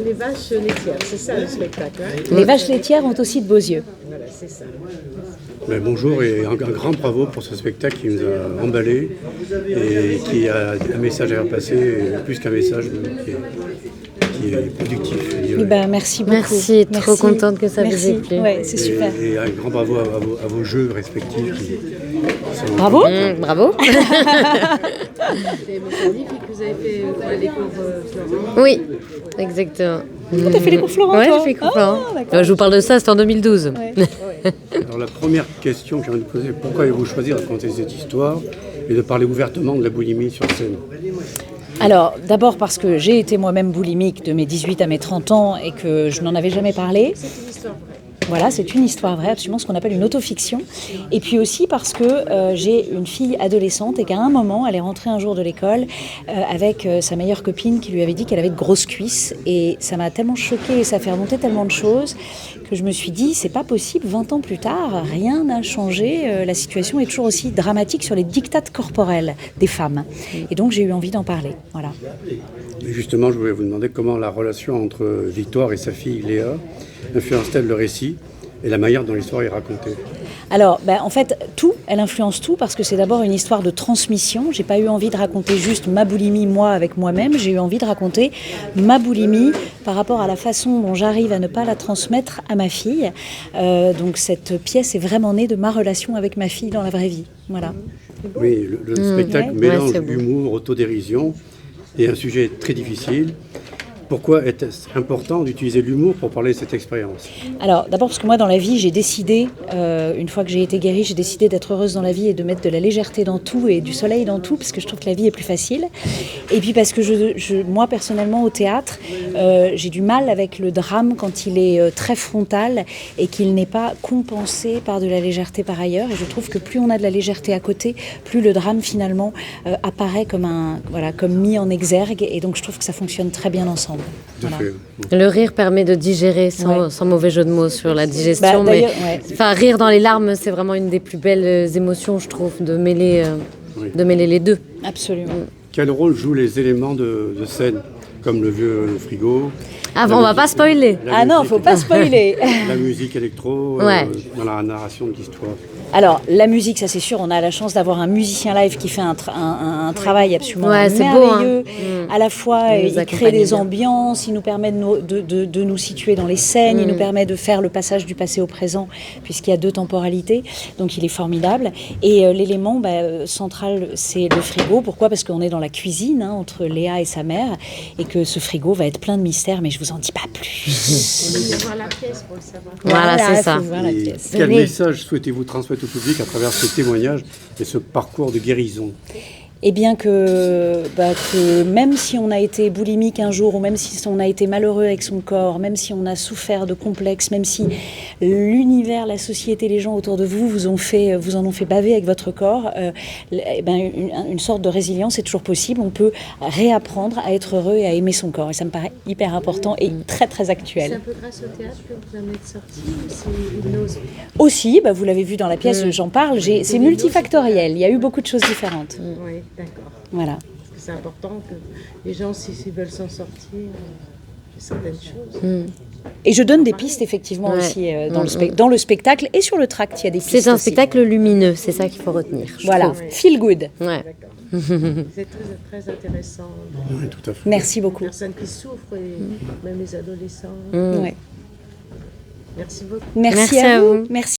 Les vaches laitières, c'est ça le spectacle. Hein. Les vaches laitières ont aussi de beaux yeux. Voilà, c'est ça. Mais bonjour et un grand bravo pour ce spectacle qui nous a emballés et qui a un message à faire passer, plus qu'un message qui est productif. Eh ben, merci beaucoup. Merci, trop contente que ça vous ait plu. Ouais, c'est super. Et un grand bravo à vos jeux respectifs. Bravo. Bravo. C'est magnifique que vous avez fait les cours Florent. Oui, exactement. T'as fait les cours Florent, Ouais, toi j'ai fait cours Florent. d'accord. Je vous parle de ça, c'était en 2012. Ouais. Alors la première question que j'ai envie de poser, pourquoi avez-vous choisi de raconter cette histoire et de parler ouvertement de la boulimie sur scène? Alors, d'abord parce que j'ai été moi-même boulimique de mes 18 à mes 30 ans et que je n'en avais jamais parlé. C'est une histoire vraie. Voilà, c'est une histoire vraie, absolument ce qu'on appelle une autofiction. Et puis aussi parce que j'ai une fille adolescente et qu'à un moment, elle est rentrée un jour de l'école avec sa meilleure copine qui lui avait dit qu'elle avait de grosses cuisses. Et ça m'a tellement choquée et ça fait remonter tellement de choses que je me suis dit, c'est pas possible, 20 ans plus tard, rien n'a changé. La situation est toujours aussi dramatique sur les dictates corporels des femmes. Et donc j'ai eu envie d'en parler. Voilà. Et justement, je voulais vous demander comment la relation entre Victoire et sa fille Léa influence-t-elle le récit et la manière dont l'histoire est racontée? Alors, en fait, elle influence tout parce que c'est d'abord une histoire de transmission. J'ai pas eu envie de raconter juste ma boulimie, moi, avec moi-même. J'ai eu envie de raconter ma boulimie par rapport à la façon dont j'arrive à ne pas la transmettre à ma fille. Donc, cette pièce est vraiment née de ma relation avec ma fille dans la vraie vie. Voilà. Oui, le spectacle ouais. mélange c'est beau. humour, autodérision et un sujet très difficile. Pourquoi est-ce important d'utiliser l'humour pour parler de cette expérience? Alors, d'abord parce que moi, dans la vie, j'ai décidé, une fois que j'ai été guérie, j'ai décidé d'être heureuse dans la vie et de mettre de la légèreté dans tout et du soleil dans tout, parce que je trouve que la vie est plus facile. Et puis parce que moi, personnellement, au théâtre, j'ai du mal avec le drame quand il est très frontal et qu'il n'est pas compensé par de la légèreté par ailleurs. Et je trouve que plus on a de la légèreté à côté, plus le drame, finalement, apparaît comme mis en exergue. Et donc, je trouve que ça fonctionne très bien ensemble. Voilà. Le rire permet de digérer sans mauvais jeu de mots sur la digestion. Mais rire dans les larmes, c'est vraiment une des plus belles émotions, je trouve, de mêler les deux. Absolument. Quel rôle jouent les éléments de scène, comme le vieux frigo? On va pas spoiler. Ah non, faut pas spoiler. La musique électro dans la narration de l'histoire. Alors, la musique, ça c'est sûr, on a la chance d'avoir un musicien live qui fait un travail absolument c'est merveilleux. beau, hein. À la fois, Il nous il accompagne crée des bien. ambiances, il nous permet de nous situer dans les scènes, il nous permet de faire le passage du passé au présent, puisqu'il y a 2 temporalités, donc il est formidable. Et l'élément central, c'est le frigo. Pourquoi? Parce qu'on est dans la cuisine, entre Léa et sa mère, et que ce frigo va être plein de mystères, mais je vous en dis pas plus. On va voir la pièce pour le savoir. Voilà, c'est ça. faut voir la Et pièce. quel message souhaitez-vous transmettre au public à travers ce témoignage et ce parcours de guérison? Eh bien que même si on a été boulimique un jour, ou même si on a été malheureux avec son corps, même si on a souffert de complexes, même si l'univers, la société, les gens autour de vous vous en ont fait baver avec votre corps, une sorte de résilience est toujours possible. On peut réapprendre à être heureux et à aimer son corps. Et ça me paraît hyper important et très très C'est actuel. un peu grâce au théâtre que vous en êtes sorti ou c'est hypnose? Aussi, vous l'avez vu dans la pièce, j'en parle, c'est multifactoriel. Il y a eu beaucoup de choses différentes. Oui, d'accord. Voilà. Parce que c'est important que les gens, s'ils veulent s'en sortir, certaines choses. Et je donne des pistes effectivement aussi dans le spectacle et sur le tract, il y a des pistes. C'est un aussi. spectacle lumineux, c'est ça qu'il faut retenir. je Voilà, trouve. feel good. Ouais. C'est très intéressant. Oui, tout à fait. Merci beaucoup. Les personnes qui souffrent, et même les adolescents. Ouais. Merci beaucoup. Merci Merci à à vous. vous. Merci.